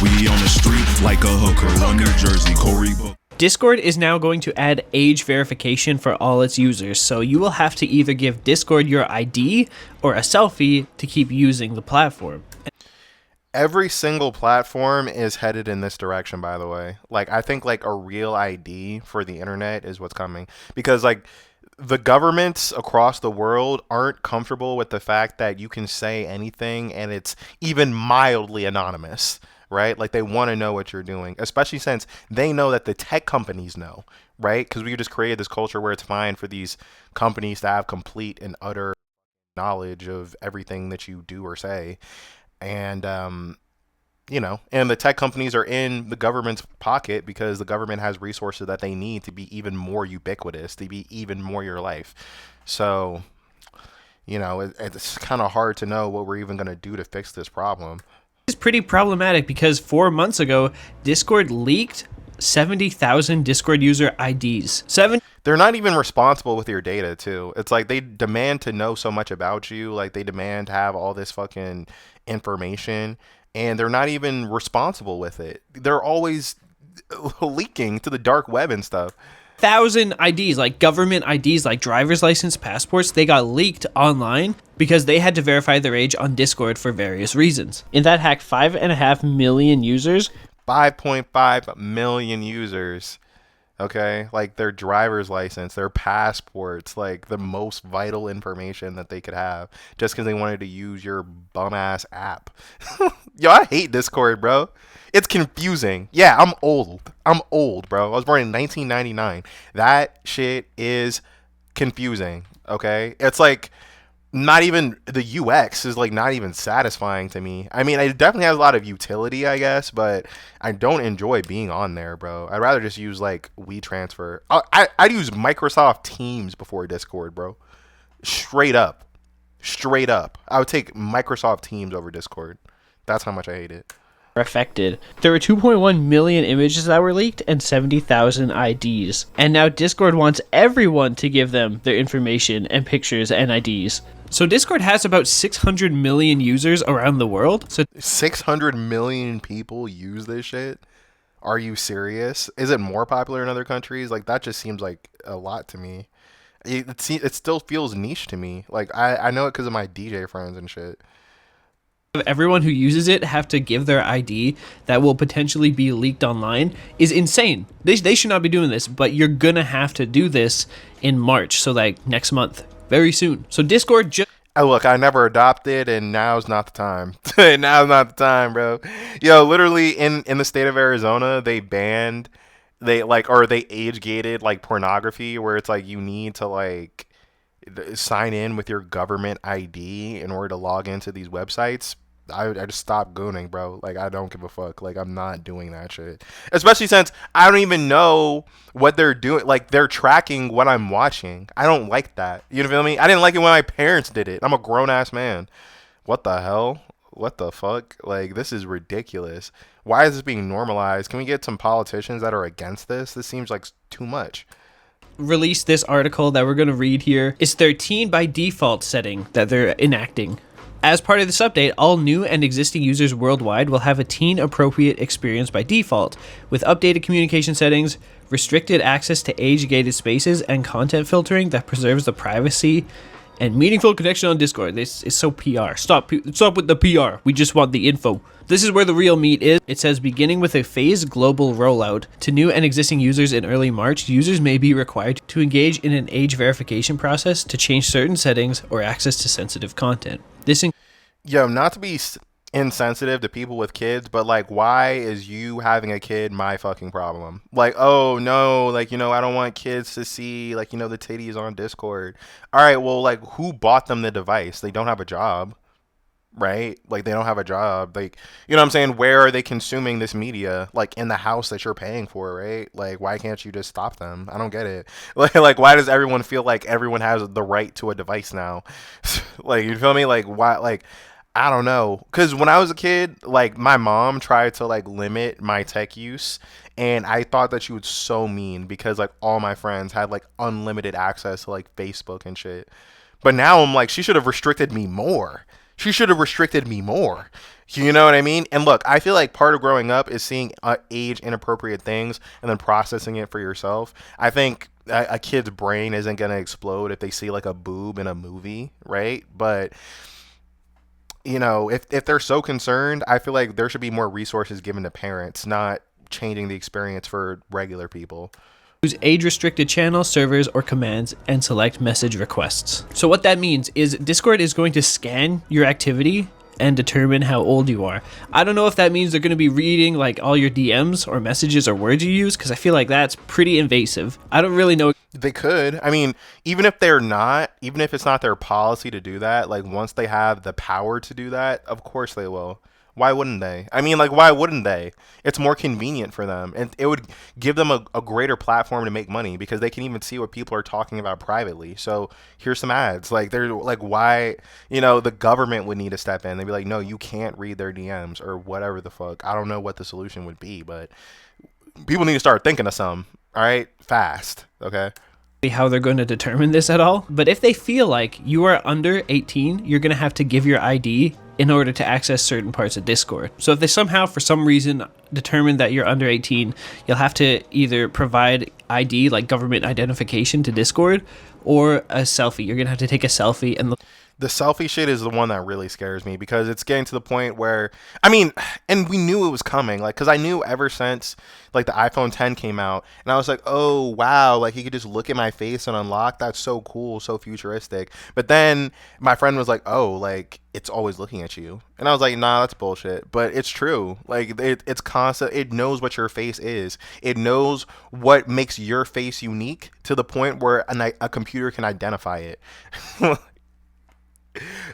We on the street like a hooker. Run New Jersey, Corey Book. Discord is now going to add age verification for all its users, so you will have to either give Discord your ID or a selfie to keep using the platform. Every single platform is headed in this direction, by the way. Like, I think like a real ID for the internet is what's coming, because like the governments across the world aren't comfortable with the fact that you can say anything and it's even mildly anonymous, right? Like, they want to know what you're doing, especially since they know that the tech companies know, right? Because we just created this culture where it's fine for these companies to have complete and utter knowledge of everything that you do or say. And, and the tech companies are in the government's pocket because the government has resources that they need to be even more ubiquitous, to be even more your life. So, it's kind of hard to know what we're even going to do to fix this problem. It's pretty problematic because 4 months ago, Discord leaked 70,000 Discord user IDs. They're not even responsible with your data, too. It's like they demand to know so much about you. Like, they demand to have all this fucking information, and they're not even responsible with it. They're always leaking to the dark web and stuff. 1,000 IDs, like government IDs, like driver's license, passports, they got leaked online because they had to verify their age on Discord for various reasons. In that hack, 5.5 million users. 5.5 million users. Okay, like their driver's license, their passports, like the most vital information that they could have, just because they wanted to use your bum ass app. Yo, I hate Discord, bro. It's confusing. Yeah, I'm old, bro. I was born in 1999. That shit is confusing. Okay, it's like not even the UX is like not even satisfying to me. I mean, it definitely has a lot of utility, I guess, but I don't enjoy being on there, bro. I'd rather just use like WeTransfer. I'd use Microsoft Teams before Discord, bro. Straight up. I would take Microsoft Teams over Discord. That's how much I hate it. Affected. There were 2.1 million images that were leaked and 70,000 IDs. And now Discord wants everyone to give them their information and pictures and IDs. So Discord has about 600 million users around the world. So 600 million people use this shit? Are you serious? Is it more popular in other countries? Like, that just seems like a lot to me. It still feels niche to me. Like, I know it because of my DJ friends and shit. Everyone who uses it have to give their ID that will potentially be leaked online is insane. They should not be doing this, but you're gonna have to do this in March, so like next month, very soon. So Discord just... Look, I never adopted, and now's not the time. Now's not the time, bro. Yo, literally in the state of Arizona, they age gated like pornography, where it's like you need to like sign in with your government ID in order to log into these websites. I just stopped gooning, bro. Like, I don't give a fuck. Like, I'm not doing that shit. Especially since I don't even know what they're doing. Like, they're tracking what I'm watching. I don't like that. You feel me? I didn't like it when my parents did it. I'm a grown-ass man. What the hell? What the fuck? Like, this is ridiculous. Why is this being normalized? Can we get some politicians that are against this? This seems like too much. Released this article that we're going to read here. It's 13 by default setting that they're enacting. As part of this update, all new and existing users worldwide will have a teen-appropriate experience by default, with updated communication settings, restricted access to age-gated spaces, and content filtering that preserves the privacy and meaningful connection on Discord. This is so PR. Stop with the PR. We just want the info. This is where the real meat is. It says, beginning with a phased global rollout to new and existing users in early March, users may be required to engage in an age verification process to change certain settings or access to sensitive content. Yo, not to be insensitive to people with kids, but like, why is you having a kid my fucking problem? Like, oh no, like, I don't want kids to see, like, the titties on Discord. All right, well, like, who bought them the device? They don't have a job, right? Like, they don't have a job. Like, you know what I'm saying? Where are they consuming this media? Like, in the house that you're paying for, right? Like, why can't you just stop them? I don't get it. Like, why does everyone feel like everyone has the right to a device now? Like, you feel me? Like, why? Like, I don't know. Because when I was a kid, like, my mom tried to, like, limit my tech use. And I thought that she was so mean because, like, all my friends had, like, unlimited access to, like, Facebook and shit. But now I'm like, she should have restricted me more. She should have restricted me more. You know what I mean? And look, I feel like part of growing up is seeing age inappropriate things and then processing it for yourself. I think a kid's brain isn't going to explode if they see like a boob in a movie, right? But you know, if they're so concerned, I feel like there should be more resources given to parents, not changing the experience for regular people. Use age-restricted channels, servers, or commands, and select message requests. So what that means is Discord is going to scan your activity and determine how old you are. I don't know if that means they're going to be reading like all your DMs or messages or words you use, because I feel like that's pretty invasive. I don't really know. They could. I mean, even if it's not their policy to do that, like once they have the power to do that, of course they will. Why wouldn't they? I mean, like, why wouldn't they? It's more convenient for them. And it would give them a greater platform to make money because they can even see what people are talking about privately. So here's some ads. Like, they're like, why, you know, the government would need to step in. They'd be like, no, you can't read their DMs or whatever the fuck. I don't know what the solution would be, but people need to start thinking of some, all right? Fast, okay? How they're going to determine this at all. But if they feel like you are under 18, you're going to have to give your ID in order to access certain parts of Discord. So if they somehow, for some reason, determine that you're under 18, you'll have to either provide ID, like government identification, to Discord, or a selfie. You're going to have to take a selfie and the selfie shit is the one that really scares me because it's getting to the point where, I mean, and we knew it was coming, like, because I knew ever since, like, the iPhone 10 came out, and I was like, oh, wow, like, he could just look at my face and unlock. That's so cool, so futuristic. But then my friend was like, oh, like, it's always looking at you. And I was like, nah, that's bullshit. But it's true. Like, it's constant. It knows what your face is. It knows what makes your face unique to the point where a computer can identify it.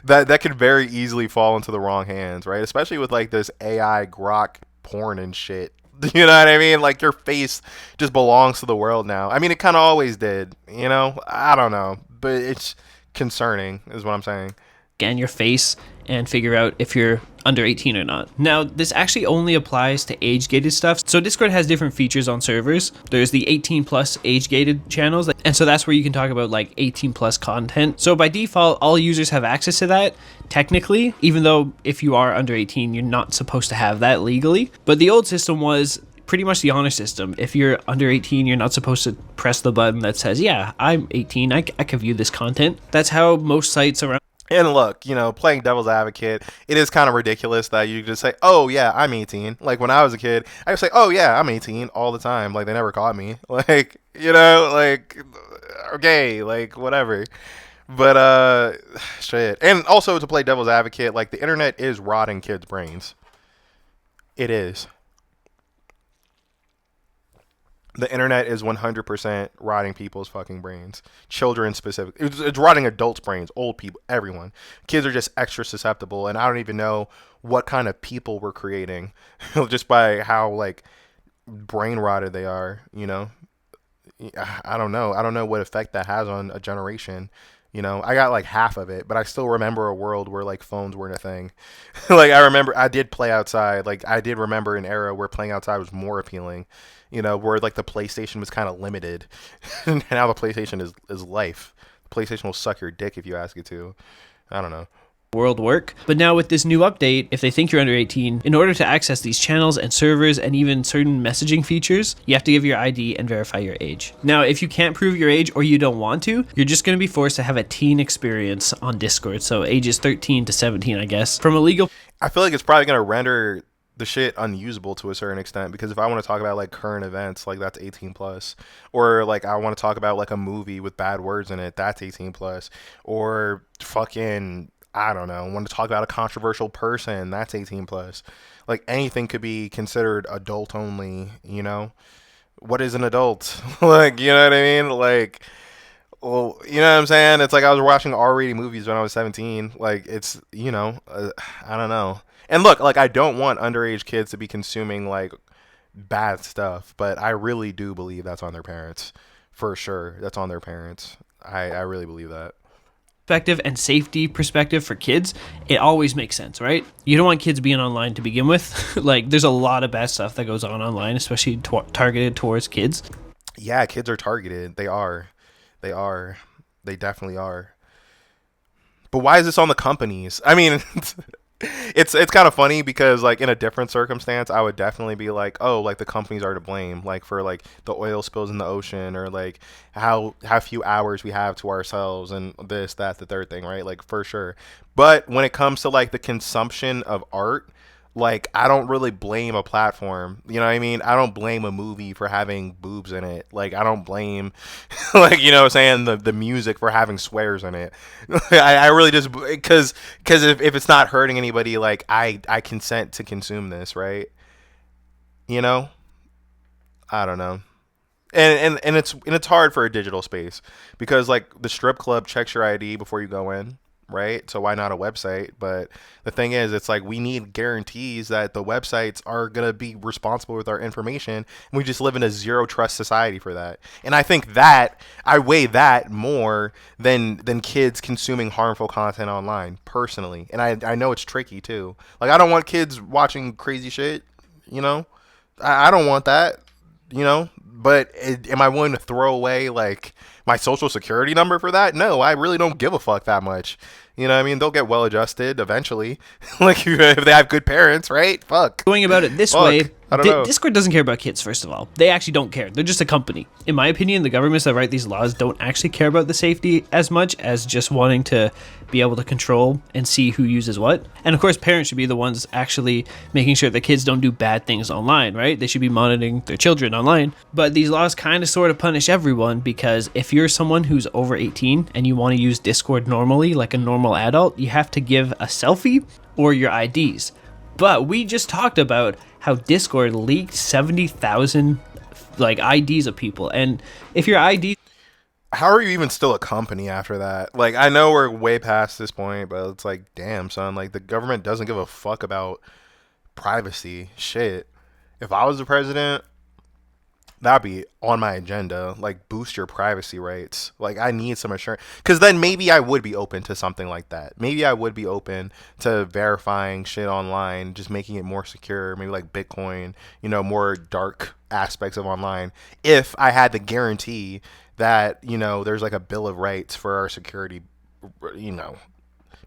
That could very easily fall into the wrong hands, right? Especially with like this AI grok porn and shit. You know what I mean? Like your face just belongs to the world now. I mean, it kind of always did, you know? I don't know, but it's concerning is what I'm saying. Scan your face and figure out if you're under 18 or not. Now, this actually only applies to age-gated stuff. So Discord has different features on servers. There's the 18 plus age-gated channels. And so that's where you can talk about like 18 plus content. So by default, all users have access to that technically, even though if you are under 18, you're not supposed to have that legally. But the old system was pretty much the honor system. If you're under 18, you're not supposed to press the button that says, yeah, I'm 18. I can view this content. That's how most sites around. And look, you know, playing devil's advocate, it is kind of ridiculous that you just say, oh, yeah, I'm 18. Like, when I was a kid, I would say, oh, yeah, I'm 18 all the time. Like, they never caught me. Like, you know, like, okay, like, whatever. But, shit. And also, to play devil's advocate, like, the internet is rotting kids' brains. It is. The internet is 100% rotting people's fucking brains. Children specific. It's rotting adults' brains, old people, everyone. Kids are just extra susceptible, and I don't even know what kind of people we're creating just by how, like, brain rotted they are, you know? I don't know. I don't know what effect that has on a generation. You know, I got like half of it, but I still remember a world where like phones weren't a thing. Like, I remember I did play outside. Like, I did remember an era where playing outside was more appealing. You know, where like the PlayStation was kind of limited. And now the PlayStation is life. The PlayStation will suck your dick if you ask it to. I don't know. World work. But now with this new update, if they think you're under 18, in order to access these channels and servers and even certain messaging features, you have to give your ID and verify your age. Now, if you can't prove your age or you don't want to, you're just going to be forced to have a teen experience on Discord. So ages 13 to 17, I guess. From a legal... I feel like it's probably going to render the shit unusable to a certain extent, because if I want to talk about like current events, like that's 18 plus, or like I want to talk about like a movie with bad words in it, that's 18 plus, or fucking, I don't know, want to talk about a controversial person, that's 18 plus. Like anything could be considered adult only, you know? What is an adult? Like, you know what I mean? Like, well, you know what I'm saying? It's like I was watching R-rated movies when I was 17. Like, it's, you know, I don't know. And look, like, I don't want underage kids to be consuming, like, bad stuff, but I really do believe that's on their parents. For sure. That's on their parents. I really believe that. Perspective and safety perspective for kids, it always makes sense, right? You don't want kids being online to begin with. Like, there's a lot of bad stuff that goes on online, especially targeted towards kids. Yeah, kids are targeted. They are. They definitely are. But why is this on the companies? I mean, it's kind of funny because like in a different circumstance, I would definitely be like, oh, like the companies are to blame, like for like the oil spills in the ocean, or like how few hours we have to ourselves, and this, that, the third thing, right? Like for sure. But when it comes to like the consumption of art, like I don't really blame a platform. You know what I mean? I don't blame a movie for having boobs in it. Like I don't blame like, you know what I'm saying, the music for having swears in it. I really just because if it's not hurting anybody, like I consent to consume this, right? You know? I don't know. And it's hard for a digital space because like the strip club checks your ID before you go in, right? So why not a website? But the thing is, it's like we need guarantees that the websites are gonna be responsible with our information, and we just live in a zero trust society for that. And I think that I weigh that more than kids consuming harmful content online personally. And I know it's tricky too. Like I don't want kids watching crazy shit, you know. I don't want that, you know. But am I willing to throw away like my social security number for that? No, I really don't give a fuck that much. You know what I mean? They'll get well adjusted eventually. Like if they have good parents, right? Fuck. Going about it this Fuck. way, I don't know. Discord doesn't care about kids, first of all. They actually don't care. They're just a company. In my opinion, the governments that write these laws don't actually care about the safety as much as just wanting to be able to control and see who uses what. And of course, parents should be the ones actually making sure that kids don't do bad things online, right? They should be monitoring their children online. But these laws kind of sort of punish everyone, because if you're someone who's over 18 and you want to use Discord normally, like a normal adult, you have to give a selfie or your IDs. But we just talked about how Discord leaked 70,000 like IDs of people, and if your ID, How are you even still a company after that? Like I know we're way past this point, but it's like, damn, son, like the government doesn't give a fuck about privacy. Shit. If I was the president, that'd be on my agenda. Like boost your privacy rights. Like I need some assurance, because then maybe I would be open to something like that. Maybe I would be open to verifying shit online, just making it more secure. Maybe like Bitcoin, you know, more dark aspects of online. If I had the guarantee that, you know, there's like a bill of rights for our security, you know.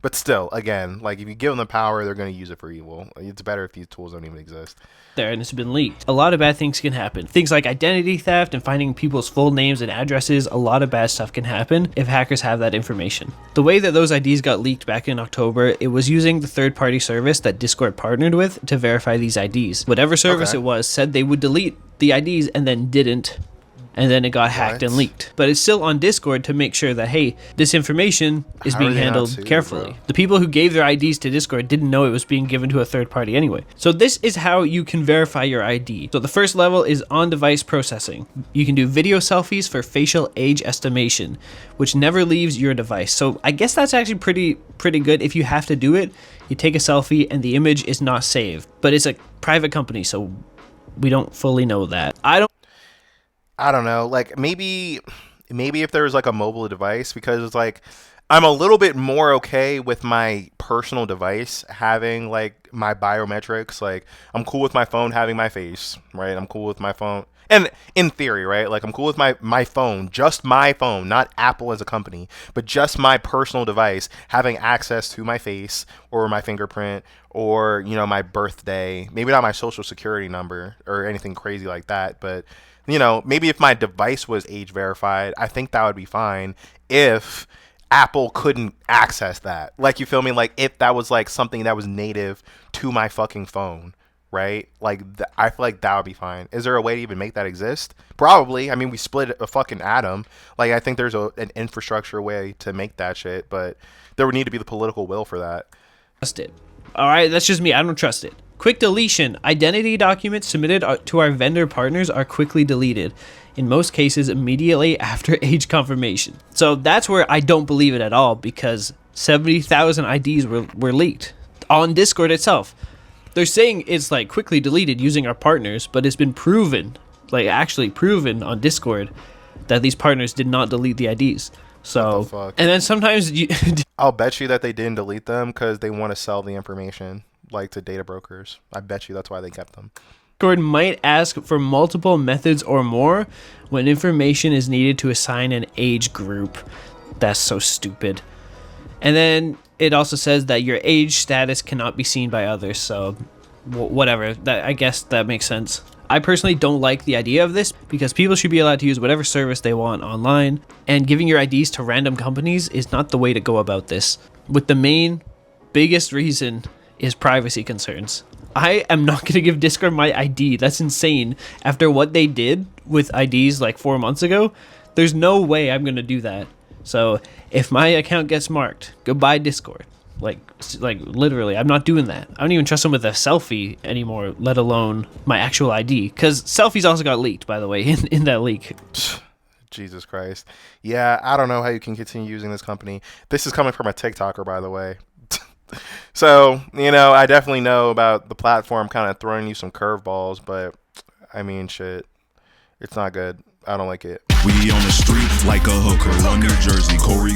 But still, again, like if you give them the power, they're going to use it for evil. It's better if these tools don't even exist. there and it's been leaked. A lot of bad things can happen. Things like identity theft and finding people's full names and addresses, a lot of bad stuff can happen if hackers have that information. The way that those IDs got leaked back in October, it was using the third-party service that Discord partnered with to verify these IDs. Whatever service it was said they would delete the IDs and then didn't. And then it got hacked and leaked. But it's still on Discord to make sure that, hey, this information is being handled carefully. Bro? The people who gave their IDs to Discord didn't know it was being given to a third party anyway. So this is how you can verify your ID. So the first level is on-device processing. You can do video selfies for facial age estimation, which never leaves your device. So I guess that's actually pretty good. If you have to do it, you take a selfie and the image is not saved. But it's a private company, so we don't fully know that. I don't know, like maybe if there was like a mobile device, because it's like I'm a little bit more okay with my personal device having like my biometrics. Like I'm cool with my phone having my face, right? I'm cool with my phone. And in theory, right? Like I'm cool with my phone, just my phone, not Apple as a company, but just my personal device having access to my face or my fingerprint or, you know, my birthday, maybe not my social security number or anything crazy like that, but you know, maybe if my device was age verified, I think that would be fine if Apple couldn't access that. Like, you feel me? Like, if that was, like, something that was native to my fucking phone, right? Like, I feel like that would be fine. Is there a way to even make that exist? Probably. I mean, we split a fucking atom. Like, I think there's an infrastructure way to make that shit, but there would need to be the political will for that. Trust it. All right, that's just me. I don't trust it. Quick deletion. Identity documents submitted to our vendor partners are quickly deleted, in most cases immediately after age confirmation. So that's where I don't believe it at all, because 70,000 IDs were leaked on Discord itself. They're saying it's like quickly deleted using our partners, but it's been proven, like actually proven on Discord, that these partners did not delete the IDs. So, and then sometimes I'll bet you that they didn't delete them because they want to sell the information, like to data brokers. I bet you that's why they kept them. Discord might ask for multiple methods or more when information is needed to assign an age group. That's so stupid. And then it also says that your age status cannot be seen by others. So whatever, that, I guess that makes sense. I personally don't like the idea of this because people should be allowed to use whatever service they want online, and giving your IDs to random companies is not the way to go about this. With the biggest reason is privacy concerns. I am not going to give Discord my ID. That's insane. After what they did with IDs like 4 months ago, there's no way I'm going to do that. So if my account gets marked, goodbye Discord. Like literally, I'm not doing that. I don't even trust them with a selfie anymore, let alone my actual ID. Because selfies also got leaked, by the way, in that leak. Jesus Christ. Yeah, I don't know how you can continue using this company. This is coming from a TikToker, by the way. So, I definitely know about the platform kind of throwing you some curveballs, but, I mean, shit. It's not good. I don't like it. We on the street like a hooker. Run New Jersey, Corey.